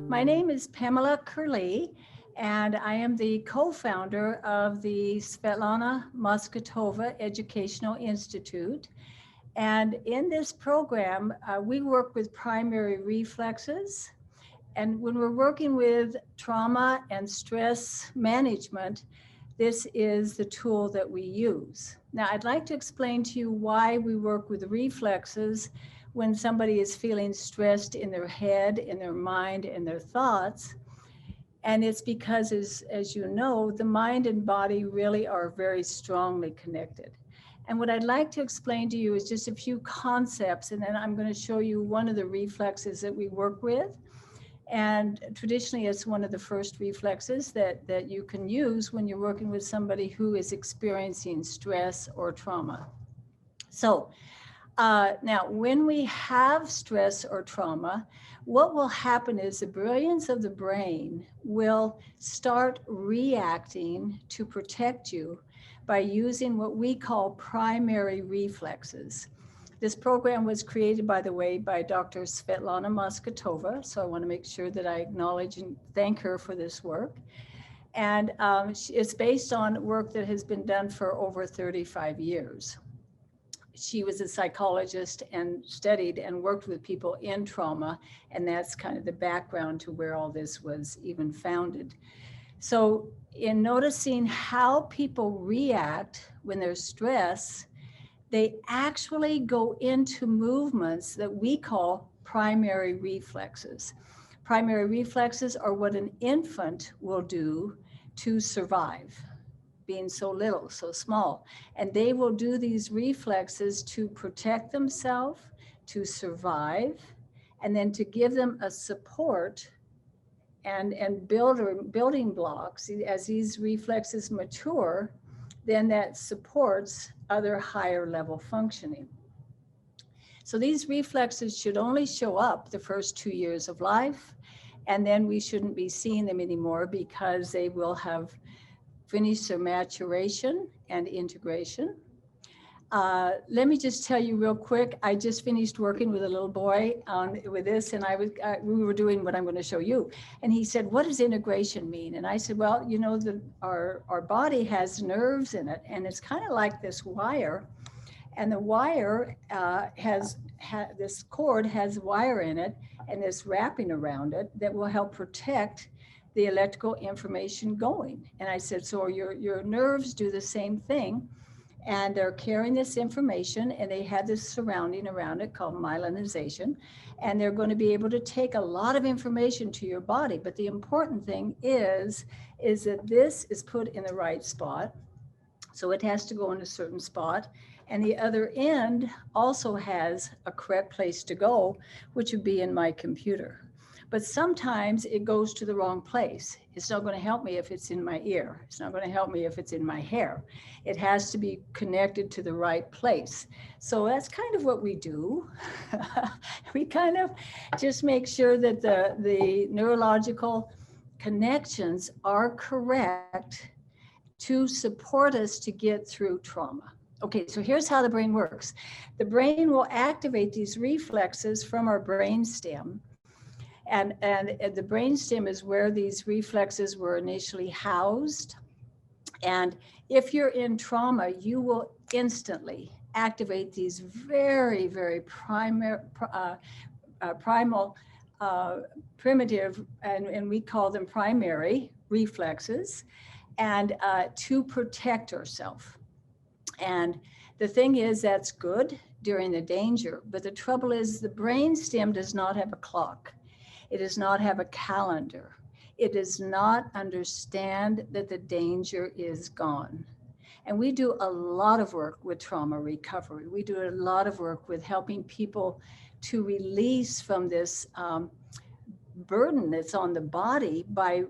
My name is Pamela Curley, and I am the co-founder of the Svetlana Masgutova Educational Institute. And in this program, we work with primary reflexes. And when we're working with trauma and stress management, this is the tool that we use. Now, I'd like to explain to you why we work with reflexes when somebody is feeling stressed in their head, in their mind, in their thoughts. And it's because, as you know, the mind and body really are very strongly connected. And what I'd like to explain to you is just a few concepts, and then I'm going to show you one of the reflexes that we work with. And traditionally, it's one of the first reflexes that you can use when you're working with somebody who is experiencing stress or trauma. So now, when we have stress or trauma, what will happen is the brilliance of the brain will start reacting to protect you by using what we call primary reflexes. This program was created, by the way, by Dr. Svetlana Masgutova, so I want to make sure that I acknowledge and thank her for this work. And it's based on work that has been done for over 35 years. She was a psychologist and studied and worked with people in trauma, and that's kind of the background to where all this was even founded. So in noticing how people react when they're stressed, they actually go into movements that we call primary reflexes. Primary reflexes are what an infant will do to survive, being so little, so small. And they will do these reflexes to protect themselves, to survive, and then to give them a support and building blocks. As these reflexes mature, then that supports other higher level functioning. So these reflexes should only show up the first 2 years of life, and then we shouldn't be seeing them anymore because they will have finished their maturation and integration. Let me just tell you real quick, I just finished working with a little boy with this, and we were doing what I'm going to show you. And he said, what does integration mean? And I said, well, you know, our body has nerves in it, and it's kind of like this wire. And the wire this cord has wire in it, and this wrapping around it that will help protect the electrical information going. And I said, so your nerves do the same thing, and they're carrying this information, and they have this surrounding around it called myelinization, and they're going to be able to take a lot of information to your body. But the important thing is that this is put in the right spot. So it has to go in a certain spot. And the other end also has a correct place to go, which would be in my computer. But sometimes it goes to the wrong place. It's not going to help me if it's in my ear. It's not going to help me if it's in my hair. It has to be connected to the right place. So that's kind of what we do. We kind of just make sure that the neurological connections are correct to support us to get through trauma. Okay, so here's how the brain works. The brain will activate these reflexes from our brain stem. And the brainstem is where these reflexes were initially housed. And if you're in trauma, you will instantly activate these very, very primal, primitive, and we call them primary reflexes, and to protect ourselves. And the thing is, that's good during the danger, but the trouble is the brainstem does not have a clock. It does not have a calendar. It does not understand that the danger is gone. And we do a lot of work with trauma recovery. We do a lot of work with helping people to release from this burden that's on the body by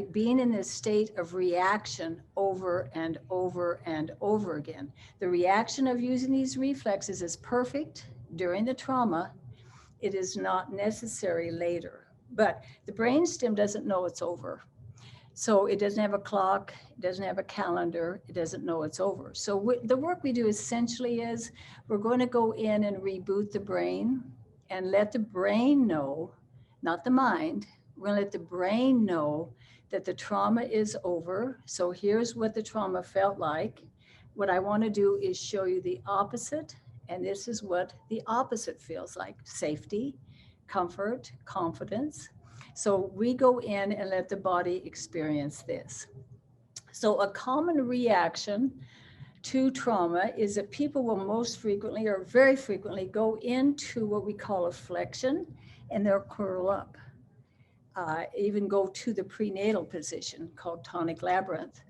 being in this state of reaction over and over and over again. The reaction of using these reflexes is perfect during the trauma. It is not necessary later. But the brainstem doesn't know it's over. So it doesn't have a clock, it doesn't have a calendar, it doesn't know it's over. So the work we do essentially is we're going to go in and reboot the brain and let the brain know, not the mind, We're going to let the brain know that the trauma is over. So here's what the trauma felt like. What I want to do is show you the opposite. And this is what the opposite feels like: safety, comfort, confidence. So we go in and let the body experience this. So a common reaction to trauma is that people will most frequently or very frequently go into what we call a flexion, and they'll curl up. Even go to the prenatal position called tonic labyrinth.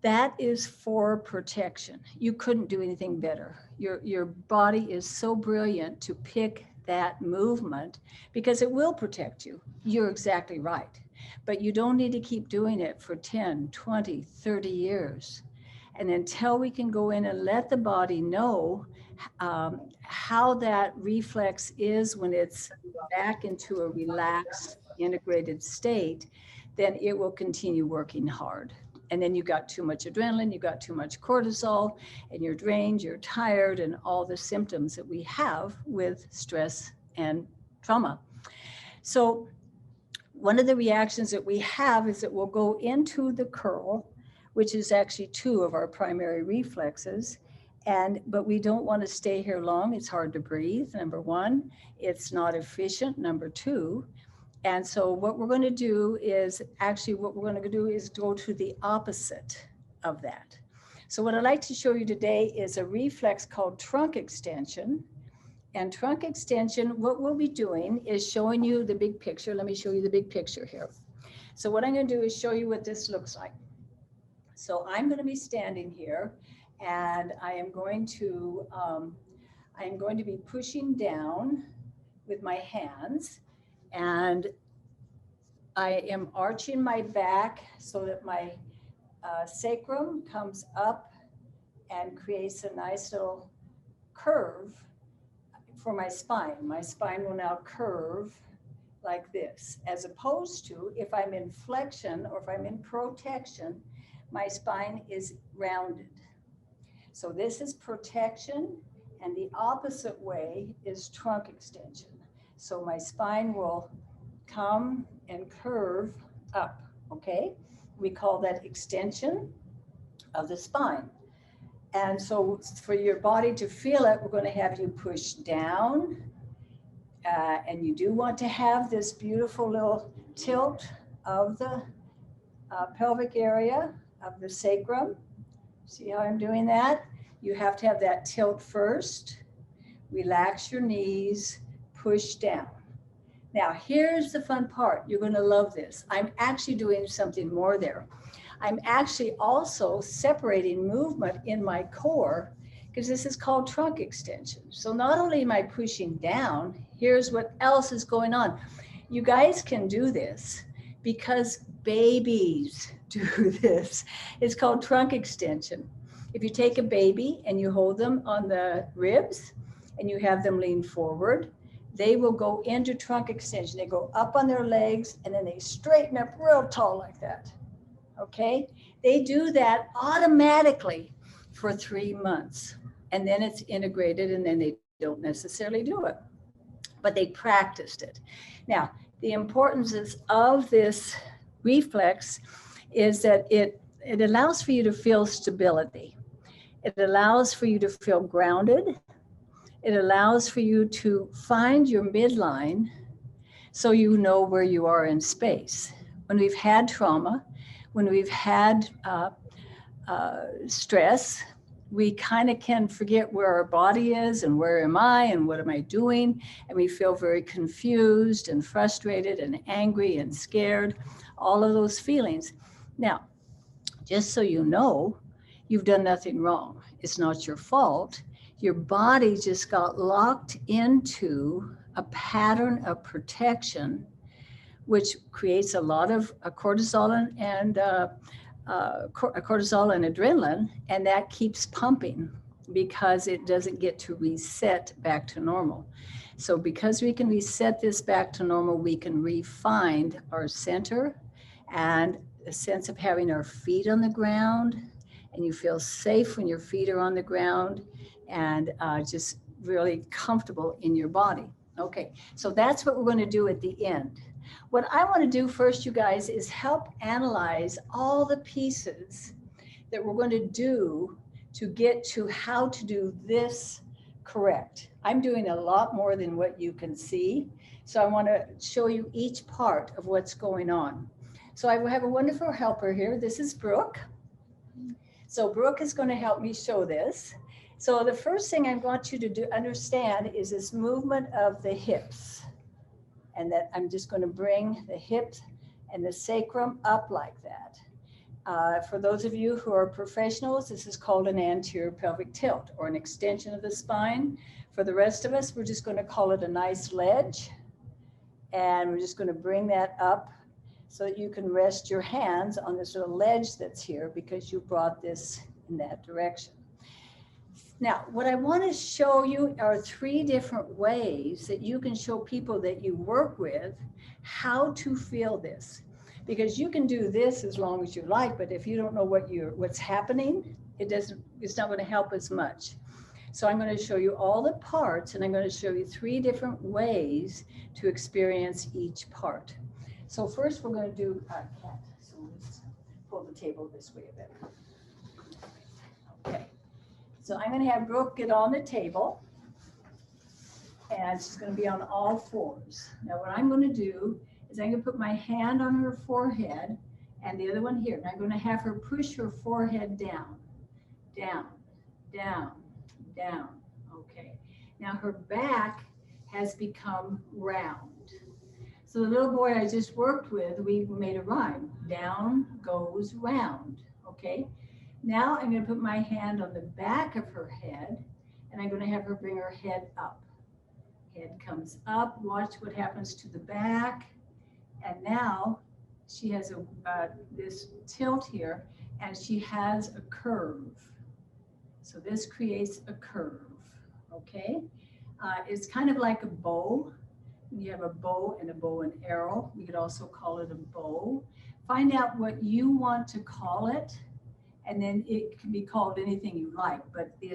That is for protection. You couldn't do anything better. Your body is so brilliant to pick that movement because it will protect you. You're exactly right. But you don't need to keep doing it for 10, 20, 30 years. And until we can go in and let the body know how that reflex is when it's back into a relaxed, integrated state, then it will continue working hard. And then you got too much adrenaline, you got too much cortisol, and you're drained, you're tired, and all the symptoms that we have with stress and trauma. So one of the reactions that we have is that we'll go into the curl, which is actually two of our primary reflexes. But we don't want to stay here long. It's hard to breathe, number one. It's not efficient, number two. And so what we're going to do is go to the opposite of that. So what I'd like to show you today is a reflex called trunk extension. And trunk extension, what we'll be doing is showing you the big picture. Let me show you the big picture here. So what I'm going to do is show you what this looks like. So I'm going to be standing here, and I am going to be pushing down with my hands, and I am arching my back so that my sacrum comes up and creates a nice little curve for my spine. My spine will now curve like this, as opposed to if I'm in flexion or if I'm in protection, my spine is rounded. So this is protection, and the opposite way is trunk extension. So my spine will come and curve up, okay? We call that extension of the spine. And so for your body to feel it, we're going to have you push down. And you do want to have this beautiful little tilt of the pelvic area of the sacrum. See how I'm doing that? You have to have that tilt first. Relax your knees, push down. Now, here's the fun part. You're going to love this. I'm actually doing something more there. I'm actually also separating movement in my core, because this is called trunk extension. So not only am I pushing down, here's what else is going on. You guys can do this because babies do this. It's called trunk extension. If you take a baby and you hold them on the ribs and you have them lean forward, they will go into trunk extension. They go up on their legs and then they straighten up real tall like that. Okay? They do that automatically for 3 months. And then it's integrated, and then they don't necessarily do it. But they practiced it. Now, the importance of this reflex is that it allows for you to feel stability. It allows for you to feel grounded. It allows for you to find your midline so you know where you are in space. When we've had trauma, when we've had stress, we kind of can forget where our body is and where am I and what am I doing? And we feel very confused and frustrated and angry and scared, all of those feelings. Now, just so you know, you've done nothing wrong. It's not your fault. Your body just got locked into a pattern of protection, which creates a lot of cortisol and adrenaline, and that keeps pumping because it doesn't get to reset back to normal. So because we can reset this back to normal, we can re-find our center and a sense of having our feet on the ground, and you feel safe when your feet are on the ground and just really comfortable in your body. Okay, so that's what we're going to do at the end. What I want to do first, you guys, is help analyze all the pieces that we're going to do to get to how to do this correct. I'm doing a lot more than what you can see. So I want to show you each part of what's going on. So I have a wonderful helper here. This is Brooke. So Brooke is going to help me show this. So the first thing I want you to understand is this movement of the hips. And that I'm just going to bring the hips and the sacrum up like that. For those of you who are professionals, this is called an anterior pelvic tilt or an extension of the spine. For the rest of us, we're just going to call it a nice ledge. And we're just going to bring that up so that you can rest your hands on this little ledge that's here because you brought this in that direction. Now, what I want to show you are 3 different ways that you can show people that you work with how to feel this. Because you can do this as long as you like, but if you don't know what's happening, it's not going to help as much. So I'm going to show you all the parts, and I'm going to show you 3 different ways to experience each part. So first we're going to do a cat. So let's pull the table this way a bit. Okay. So I'm going to have Brooke get on the table, and she's going to be on all 4s. Now what I'm going to do is I'm going to put my hand on her forehead and the other one here. And I'm going to have her push her forehead down, down, down, down. Okay. Now her back has become round. So the little boy I just worked with, we made a rhyme. Down goes round. Okay. Now I'm going to put my hand on the back of her head, and I'm going to have her bring her head up. Head comes up. Watch what happens to the back. And now she has this tilt here, and she has a curve. So this creates a curve. Okay. It's kind of like a bow. You have a bow and arrow. We could also call it a bow. Find out what you want to call it. And then it can be called anything you like, but the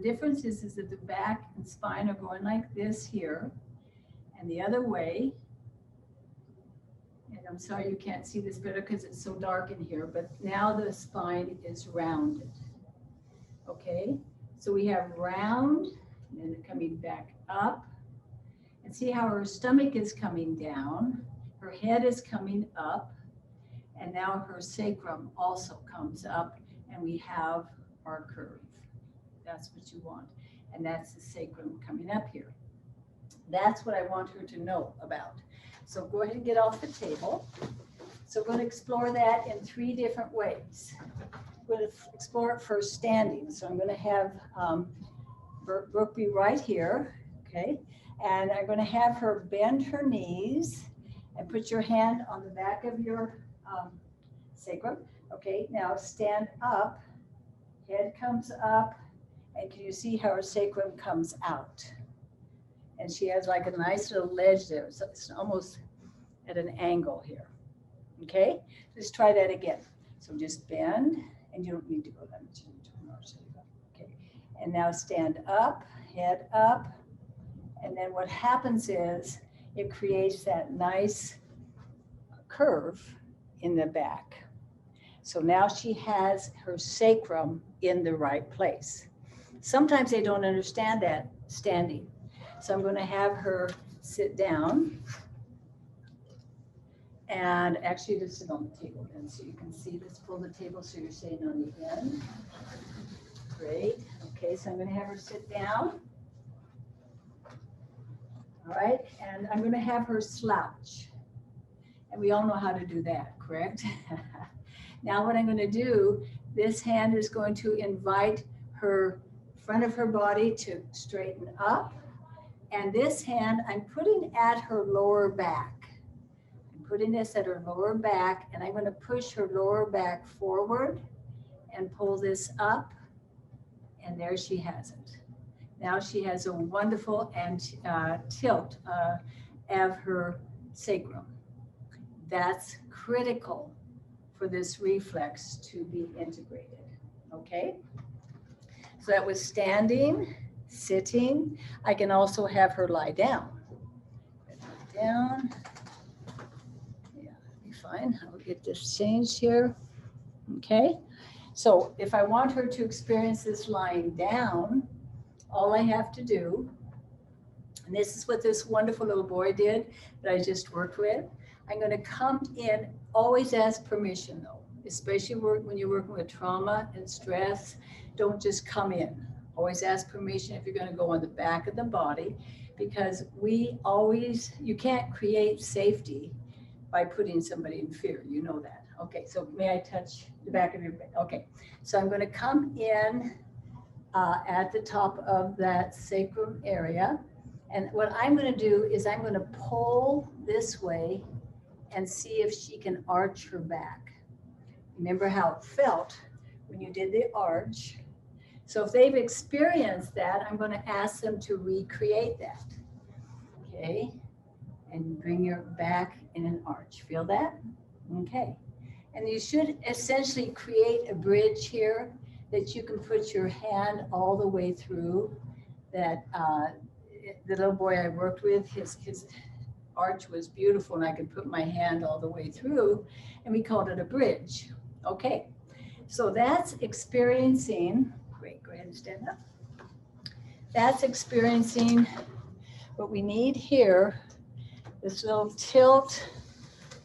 difference is that the back and spine are going like this here and the other way. And I'm sorry you can't see this better because it's so dark in here, but now the spine is rounded. Okay, so we have round and then coming back up. And see how her stomach is coming down, her head is coming up. And now her sacrum also comes up, and we have our curve. That's what you want. And that's the sacrum coming up here. That's what I want her to know about. So go ahead and get off the table. So we're going to explore that in 3 different ways. We're going to explore it first standing. So I'm going to have Brooke be right here, okay? And I'm going to have her bend her knees and put your hand on the back of your sacrum. Okay, now stand up, head comes up, and can you see how her sacrum comes out? And she has like a nice little ledge there. So it's almost at an angle here. Okay, let's try that again. So just bend, and you don't need to go that much. Okay, and now stand up, head up, and then what happens is it creates that nice curve in the back. So now she has her sacrum in the right place. Sometimes they don't understand that standing. So I'm going to have her sit down. And actually just sit on the table then so you can see. Let's pull the table so you're sitting on the end. Great. Okay, so I'm going to have her sit down. All right, and I'm going to have her slouch. And we all know how to do that, correct? Now what I'm going to do, this hand is going to invite her front of her body to straighten up. And this hand I'm putting at her lower back. I'm putting this at her lower back, and I'm going to push her lower back forward and pull this up. And there she has it. Now she has a wonderful tilt of her sacrum. That's critical for this reflex to be integrated, okay? So that was standing, sitting. I can also have her lie down. Down, fine. I'll get this changed here. Okay. So if I want her to experience this lying down, all I have to do, and this is what this wonderful little boy did that I just worked with, I'm going to come in, always ask permission though, especially when you're working with trauma and stress. Don't just come in. Always ask permission if you're going to go on the back of the body, because you can't create safety by putting somebody in fear. You know that. Okay, so may I touch the back of your bed? Okay, so I'm going to come in at the top of that sacrum area. And what I'm going to do is I'm going to pull this way and see if she can arch her back. Remember how it felt when you did the arch. So if they've experienced that, I'm going to ask them to recreate that. Okay, and bring your back in an arch. Feel that? Okay. And you should essentially create a bridge here that you can put your hand all the way through. That the little boy I worked with, his arch was beautiful, and I could put my hand all the way through, and we called it a bridge. Okay, so that's experiencing, great, go ahead and stand up. That's experiencing what we need here, this little tilt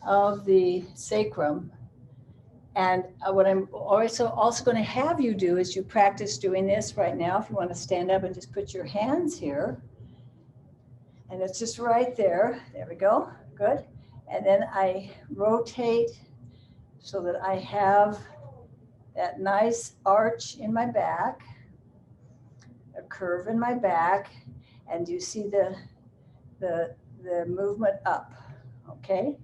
of the sacrum. And what I'm also going to have you do is you practice doing this right now. If you want to stand up and just put your hands here. And it's just right there. There we go. Good. And then I rotate so that I have that nice arch in my back, a curve in my back, and you see the movement up. Okay.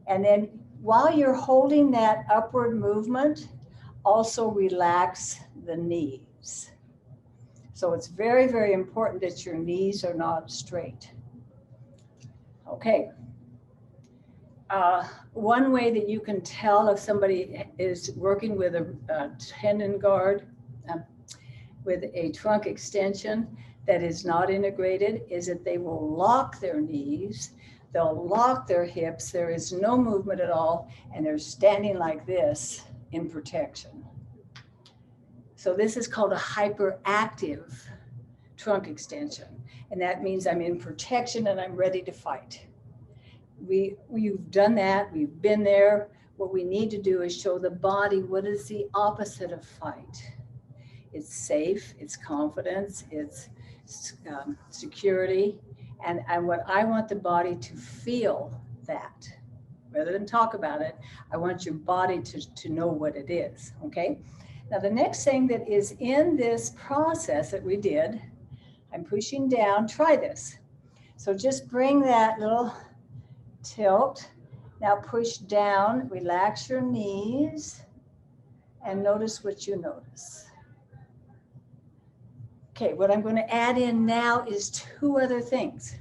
And then while you're holding that upward movement, also relax the knees. So it's very, very important that your knees are not straight. Okay. One way that you can tell if somebody is working with a tendon guard, with a trunk extension that is not integrated, is that they will lock their knees. They'll lock their hips. There is no movement at all, and they're standing like this in protection. So this is called a hyperactive trunk extension, and that means I'm in protection and I'm ready to fight. We've done that. We've been there. What we need to do is show the body what is the opposite of fight. It's safe. It's confidence. It's security. And what I want the body to feel that, rather than talk about it, I want your body to know what it is, okay? Now the next thing that is in this process that we did, I'm pushing down, try this. So just bring that little tilt. Now push down, relax your knees, and notice what you notice. Okay, what I'm going to add in now is two other things.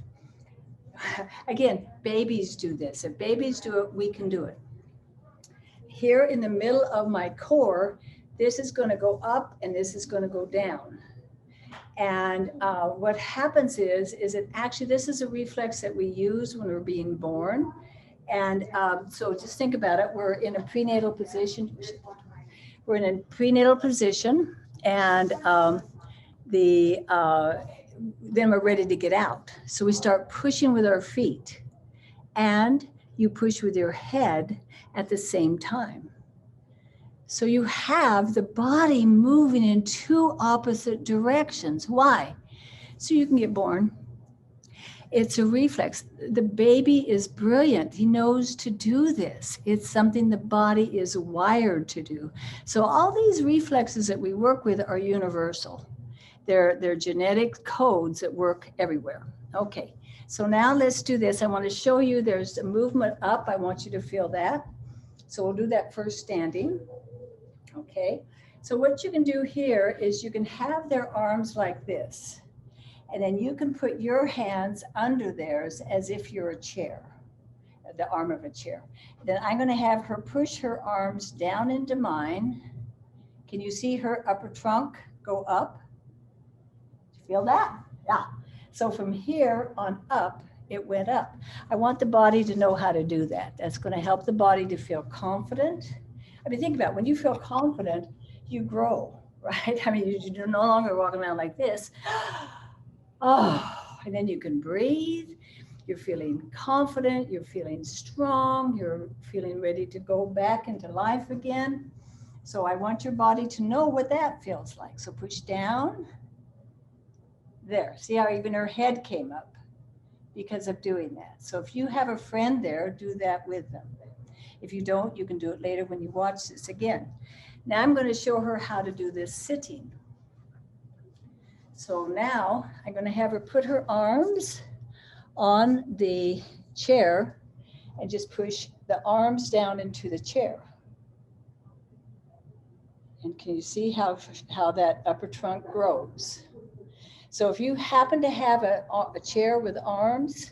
Again, babies do this. If babies do it, we can do it. Here in the middle of my core, this is going to go up and this is going to go down. And what happens is that actually this is a reflex that we use when we're being born. And so just think about it. We're in a prenatal position. We're in a prenatal position, and then we're ready to get out. So we start pushing with our feet, and you push with your head at the same time. So you have the body moving in two opposite directions. Why? So you can get born. It's a reflex. The baby is brilliant. He knows to do this. It's something the body is wired to do. So all these reflexes that we work with are universal. They're genetic codes that work everywhere. Okay, so now let's do this. I want to show you there's a movement up. I want you to feel that. So we'll do that first standing. Okay, so what you can do here is you can have their arms like this, and then you can put your hands under theirs as if you're a chair, the arm of a chair. Then I'm going to have her push her arms down into mine. Can you see her upper trunk go up? Feel that? Yeah. So from here on up it went up. I want the body to know how to do that. That's going to help the body to feel confident. I mean, think about it. When you feel confident, you grow, right? I mean, you're no longer walking around like this. Oh, and then you can breathe. You're feeling confident. You're feeling strong. You're feeling ready to go back into life again. So I want your body to know what that feels like. So push down. There. See how even her head came up because of doing that. So if you have a friend there, do that with them. If you don't, you can do it later when you watch this again. Now I'm going to show her how to do this sitting. So now I'm going to have her put her arms on the chair and just push the arms down into the chair. And can you see how that upper trunk grows? So if you happen to have a chair with arms,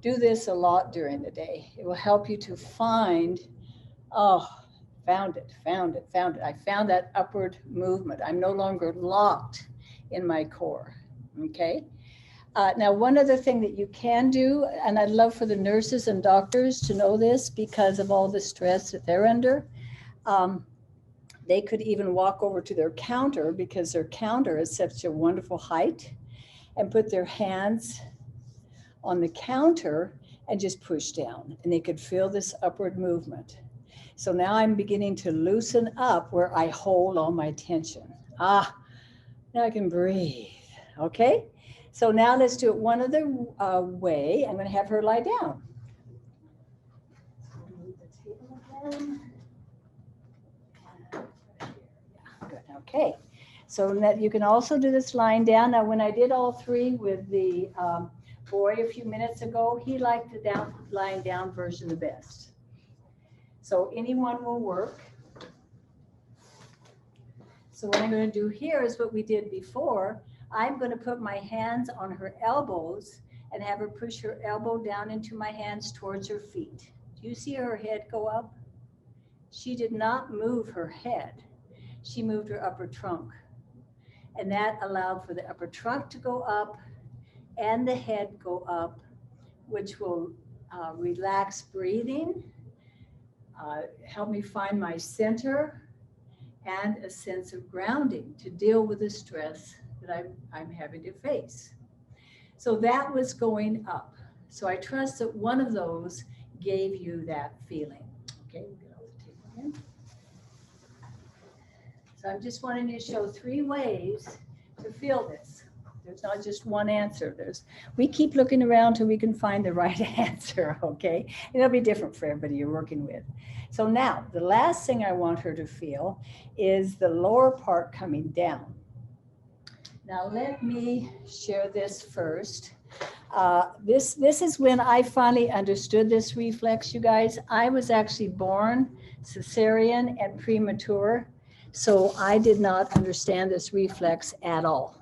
do this a lot during the day. It will help you to find, oh, found it. I found that upward movement. I'm no longer locked in my core, okay? Now, one other thing that you can do, and I'd love for the nurses and doctors to know this because of all the stress that they're under, they could even walk over to their counter because their counter is such a wonderful height and put their hands on the counter and just push down. And they could feel this upward movement. So now I'm beginning to loosen up where I hold all my tension. Now I can breathe, okay? So now let's do it one other way. I'm gonna have her lie down. Move the table again. Good, okay. So that you can also do this lying down. Now, when I did all three with the boy a few minutes ago, he liked the lying down version the best. So anyone will work. So what I'm going to do here is what we did before. I'm going to put my hands on her elbows and have her push her elbow down into my hands towards her feet. Do you see her head go up? She did not move her head. She moved her upper trunk. And that allowed for the upper trunk to go up and the head go up, which will relax breathing, help me find my center, and a sense of grounding to deal with the stress that I'm having to face. So that was going up. So I trust that one of those gave you that feeling. Okay, we'll get off the table again. So I'm just wanting to show three ways to feel this. There's not just one answer. We keep looking around till we can find the right answer, okay? It'll be different for everybody you're working with. So now, the last thing I want her to feel is the lower part coming down. Now let me share this first. This is when I finally understood this reflex, you guys. I was actually born cesarean and premature. So I did not understand this reflex at all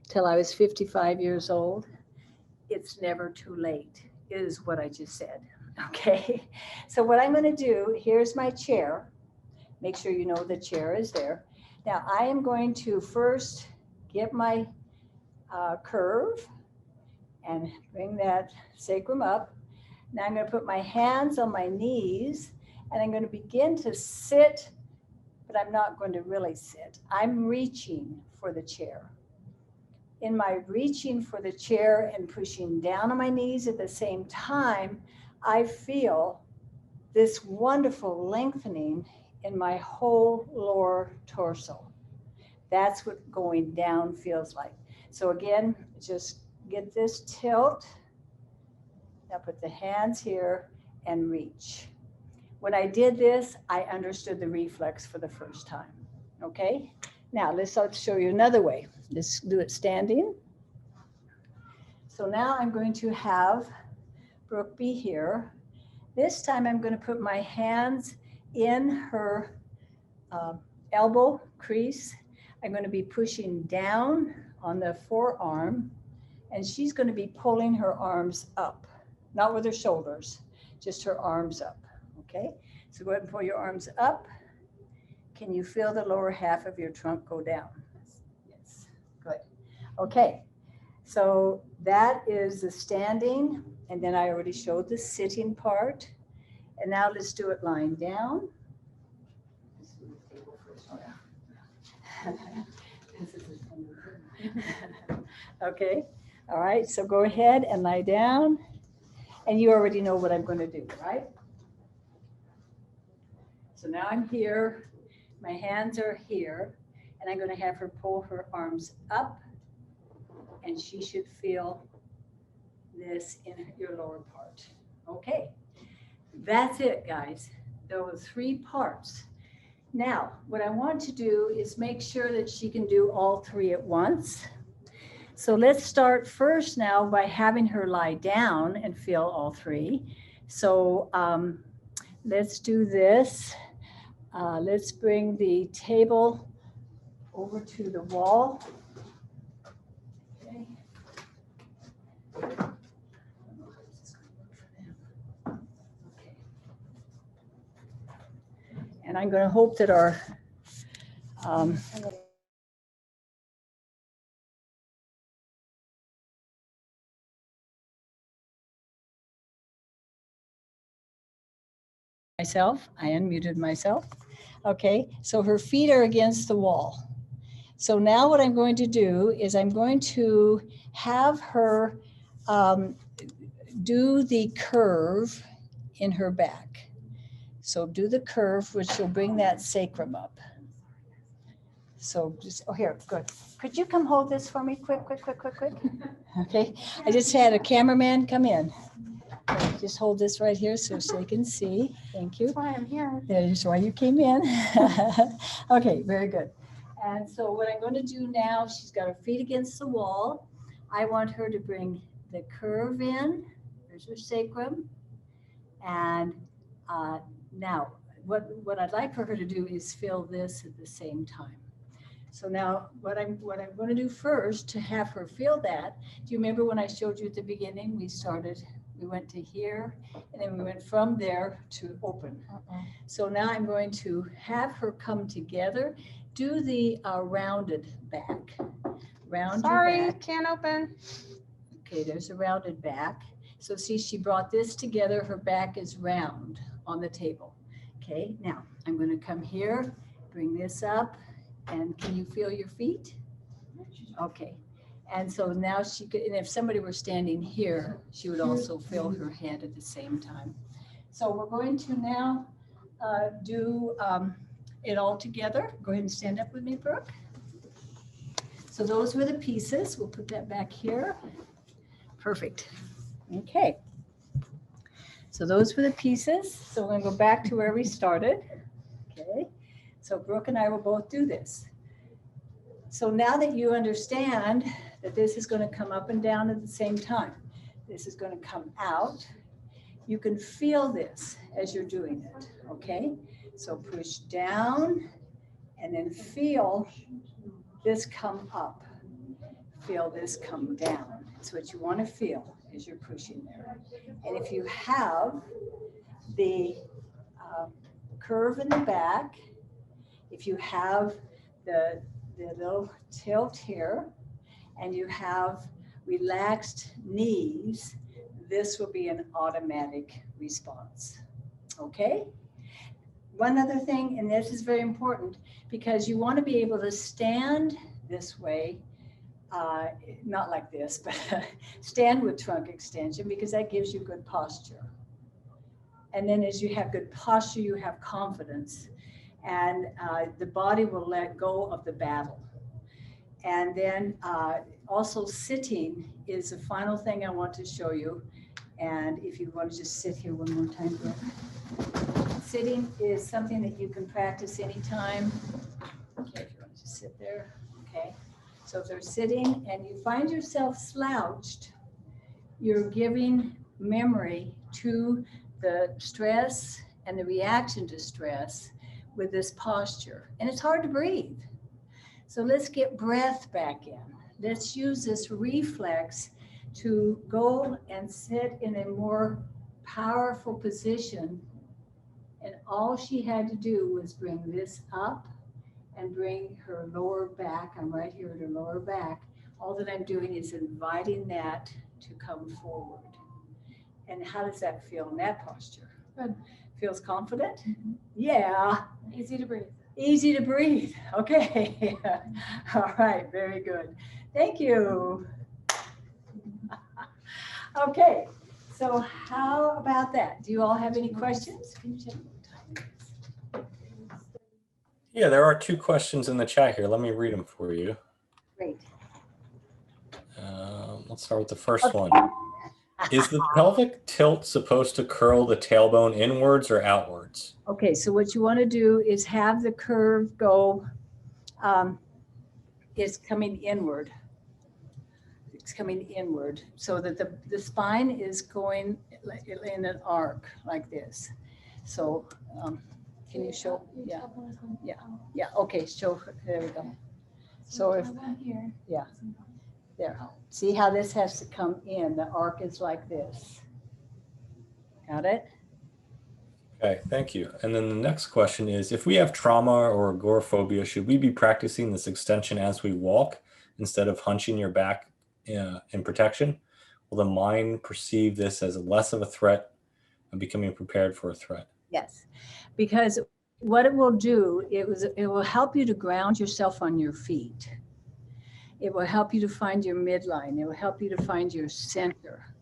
till I was 55 years old. It's never too late, is what I just said, okay? So what I'm gonna do, here's my chair. Make sure you know the chair is there. Now I am going to first get my curve and bring that sacrum up. Now I'm gonna put my hands on my knees and I'm gonna begin to sit, but I'm not going to really sit. I'm reaching for the chair. In my reaching for the chair and pushing down on my knees at the same time, I feel this wonderful lengthening in my whole lower torso. That's what going down feels like. So again, just get this tilt. Now put the hands here and reach. When I did this, I understood the reflex for the first time, okay? Now let's show you another way. Let's do it standing. So now I'm going to have Brooke be here. This time I'm going to put my hands in her elbow crease. I'm going to be pushing down on the forearm, and she's going to be pulling her arms up, not with her shoulders, just her arms up. Okay, so go ahead and pull your arms up. Can you feel the lower half of your trunk go down? Yes, good. Okay, so that is the standing, And then I already showed the sitting part. And now let's do it lying down. Let's do the table first. Okay, all right, so go ahead and lie down. And you already know what I'm going to do, right? So now I'm here, my hands are here, and I'm going to have her pull her arms up, and she should feel this in your lower part. Okay, that's it, guys. There were 3 parts. Now, what I want to do is make sure that she can do all 3 at once. So let's start first now by having her lie down and feel all 3. So let's do this. Let's bring the table over to the wall. Okay. Okay. And I'm going to hope that our I unmuted myself. Okay, so her feet are against the wall. So now what I'm going to do is I'm going to have her do the curve in her back. So do the curve, which will bring that sacrum up. So just, oh, here, good. Could you come hold this for me? Quick. Okay, I just had a cameraman come in. Just hold this right here so they can see. Thank you. That's why I'm here. That's why you came in. Okay, very good. And so what I'm going to do now, she's got her feet against the wall. I want her to bring the curve in. There's her sacrum. And now what I'd like for her to do is feel this at the same time. So now what I'm going to do first to have her feel that, do you remember when I showed you at the beginning, we went to here, and then we went from there to open. So now I'm going to have her come together, do the rounded back. Sorry, your back. can't open. Okay, there's a rounded back. So see, she brought this together, her back is round on the table. Okay, now I'm going to come here, bring this up, and can you feel your feet? Okay. And so now she could, and if somebody were standing here, she would also feel her head at the same time. So we're going to now do it all together. Go ahead and stand up with me, Brooke. So those were the pieces. We'll put that back here. Perfect. Okay. So those were the pieces. So we're going to go back to where we started. Okay. So Brooke and I will both do this. So now that you understand that this is going to come up and down at the same time, this is going to come out, you can feel this as you're doing it, okay? So push down and then feel this come up. Feel this come down. It's what you want to feel as you're pushing there. And if you have the curve in the back, if you have the little tilt here, and you have relaxed knees, this will be an automatic response. Okay? One other thing, and this is very important, because you want to be able to stand this way, not like this, but stand with trunk extension, because that gives you good posture. And then as you have good posture, you have confidence, and the body will let go of the battle. And then also sitting is the final thing I want to show you. And if you want to just sit here one more time. Sitting is something that you can practice anytime. Okay, if you want to just sit there. Okay. So if they're sitting and you find yourself slouched, you're giving memory to the stress and the reaction to stress with this posture. And it's hard to breathe. So let's get breath back in. Let's use this reflex to go and sit in a more powerful position. And all she had to do was bring this up and bring her lower back. I'm right here at her lower back. All that I'm doing is inviting that to come forward. And how does that feel in that posture? Good. Feels confident? Mhm. Yeah. Easy to breathe. Easy to breathe. Okay. All right. Very good. Thank you. Okay. So how about that? Do you all have any questions? Can you check what time it is? Yeah, there are 2 questions in the chat here. Let me read them for you. Great. Let's start with the first one. Is the pelvic tilt supposed to curl the tailbone inwards or outwards? Okay, so what you want to do is have the curve go, it's coming inward. It's coming inward so that the spine is going in an arc like this. So can you show? Yeah, yeah, okay, show, there we go. So if, yeah, there. See how this has to come in? The arc is like this. Got it? Okay, thank you. And then the next question is, if we have trauma or agoraphobia, should we be practicing this extension as we walk instead of hunching your back in protection? Will the mind perceive this as less of a threat and becoming prepared for a threat? Yes, because what it will do, it will help you to ground yourself on your feet. It will help you to find your midline. It will help you to find your center.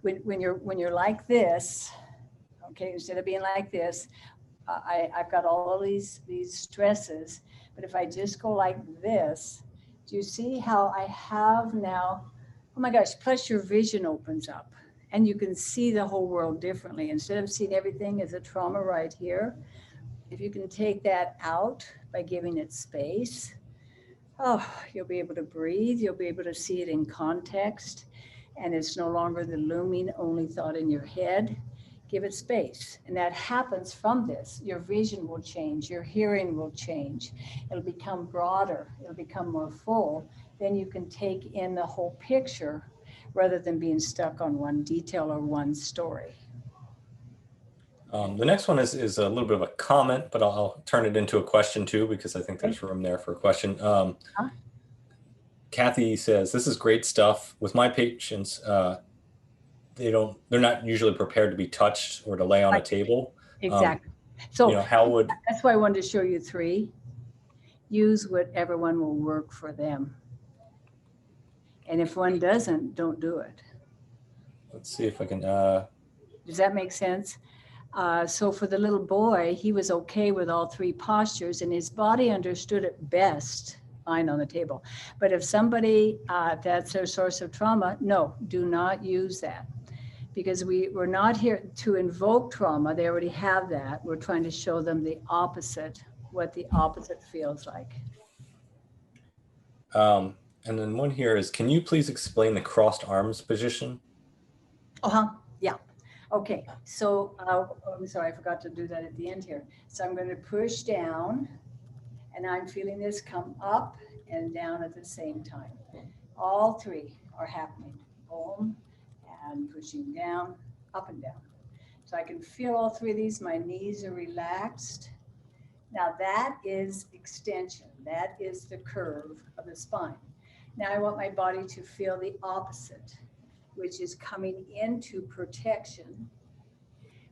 When you're like this, okay, instead of being like this, I've got all these stresses, but if I just go like this, do you see how I have now, oh my gosh, plus your vision opens up and you can see the whole world differently. Instead of seeing everything as a trauma right here, if you can take that out by giving it space, oh, you'll be able to breathe, you'll be able to see it in context, and it's no longer the looming only thought in your head. Give it space. And that happens from this. Your vision will change, your hearing will change. It'll become broader, it'll become more full. Then you can take in the whole picture rather than being stuck on one detail or one story. The next one is a little bit of a comment, but I'll turn it into a question too, because I think there's room there for a question. Kathy says, this is great stuff. With my patients, they're not usually prepared to be touched or to lay on a table. Exactly. So how would, that's why I wanted to show you 3. Use whatever one will work for them. And if one doesn't, don't do it. let's see if I can, Does that make sense? So for the little boy, he was okay with all 3 postures and his body understood it best lying on the table. But if somebody, that's their source of trauma, no, do not use that. Because we're not here to invoke trauma. They already have that. We're trying to show them the opposite, what the opposite feels like. and then one here is, can you please explain the crossed arms position? Yeah. Okay, so I'm sorry, I forgot to do that at the end here. So I'm going to push down and I'm feeling this come up and down at the same time. All 3 are happening. Boom, and pushing down, up and down. So I can feel all 3 of these. My knees are relaxed. Now that is extension. That is the curve of the spine. Now I want my body to feel the opposite, which is coming into protection.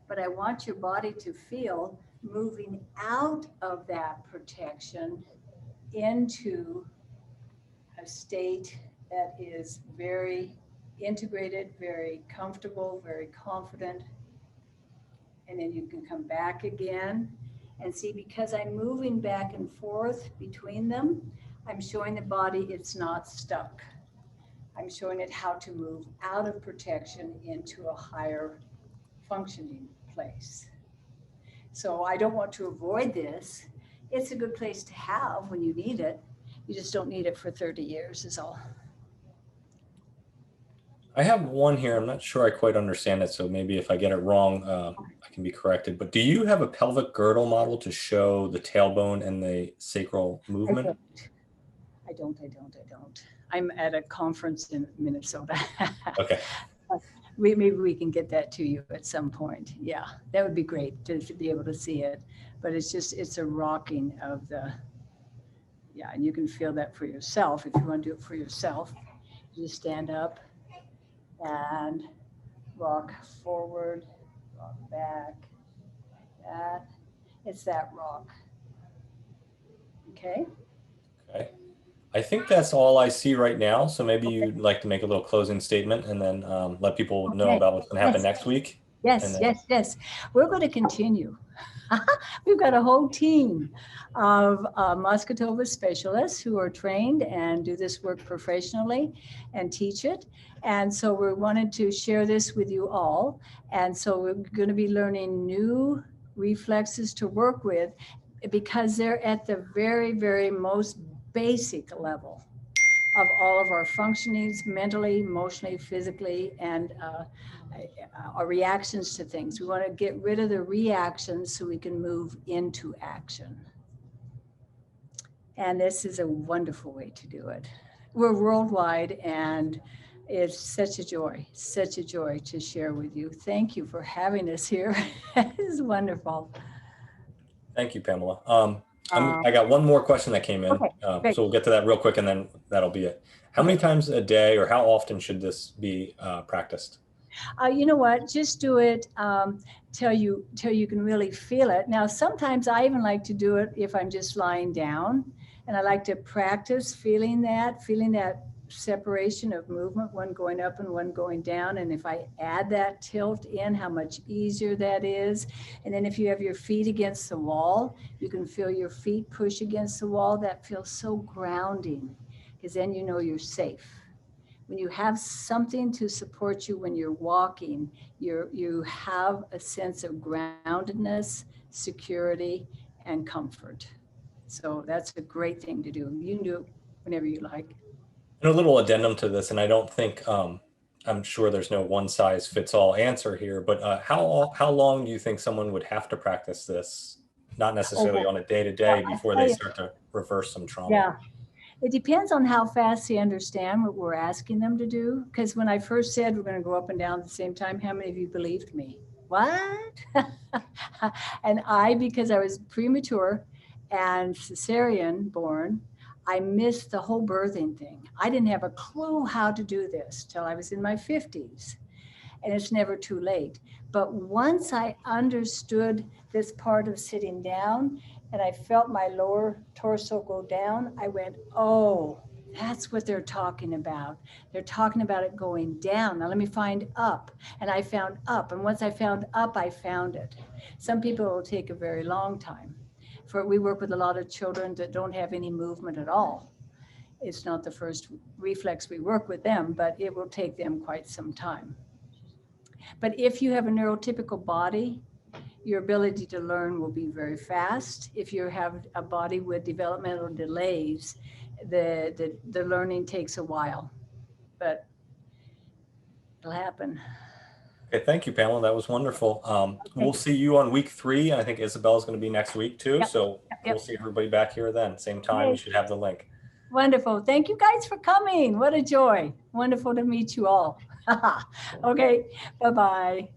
But I want your body to feel moving out of that protection into a state that is very integrated, very comfortable, very confident. And then you can come back again and see, because I'm moving back and forth between them, I'm showing the body it's not stuck. I'm showing it how to move out of protection into a higher functioning place. So I don't want to avoid this. It's a good place to have when you need it. You just don't need it for 30 years is all. I have one here. I'm not sure I quite understand it, so maybe if I get it wrong, I can be corrected. But do you have a pelvic girdle model to show the tailbone and the sacral movement? I don't. I'm at a conference in Minnesota. Okay. Maybe we can get that to you at some point. Yeah, that would be great to be able to see it. But it's a rocking of the, yeah, and you can feel that for yourself. If you want to do it for yourself, you just stand up and rock forward, rock back, that. It's that rock. Okay. Okay. I think that's all I see right now. So maybe you'd like to make a little closing statement and then let people know about what's going to happen next week. Yes, yes. We're going to continue. We've got a whole team of Masgutova specialists who are trained and do this work professionally and teach it. And so we wanted to share this with you all. And so we're going to be learning new reflexes to work with because they're at the very, very most basic level of all of our functionings, mentally, emotionally, physically, and our reactions to things. We want to get rid of the reactions so we can move into action. And this is a wonderful way to do it. We're worldwide, and it's such a joy to share with you. Thank you for having us here. It is wonderful. Thank you, Pamela. I got one more question that came in. Okay, so we'll get to that real quick and then that'll be it. How many times a day or how often should this be practiced? You know what, just do it till you can really feel it. Now, sometimes I even like to do it if I'm just lying down, and I like to practice feeling that separation of movement, one going up and one going down. And if I add that tilt in, how much easier that is. And then if you have your feet against the wall, you can feel your feet push against the wall. That feels so grounding, because then you know you're safe. When you have something to support you when you're walking, you have a sense of groundedness, security, and comfort. So that's a great thing to do. You can do it whenever you like. And a little addendum to this, and I don't think, I'm sure there's no one size fits all answer here, but how long do you think someone would have to practice this? Not necessarily on a day-to-day before they start to reverse some trauma. Yeah. It depends on how fast they understand what we're asking them to do. Because when I first said we're going to go up and down at the same time, how many of you believed me? What? And because I was premature and cesarean born, I missed the whole birthing thing. I didn't have a clue how to do this till I was in my 50s. And it's never too late. But once I understood this part of sitting down, and I felt my lower torso go down, I went, oh, that's what they're talking about. They're talking about it going down. Now let me find up. And I found up. And once I found up, I found it. Some people will take a very long time. We work with a lot of children that don't have any movement at all. It's not the first reflex we work with them, but it will take them quite some time. But if you have a neurotypical body, your ability to learn will be very fast. If you have a body with developmental delays, the learning takes a while, but it'll happen. Okay, thank you, Pamela. That was wonderful. We'll see you on week 3. I think Isabel's going to be next week too. Yep. So we'll see everybody back here then. Same time, you should have the link. Wonderful. Thank you guys for coming. What a joy. Wonderful to meet you all. Okay, bye-bye.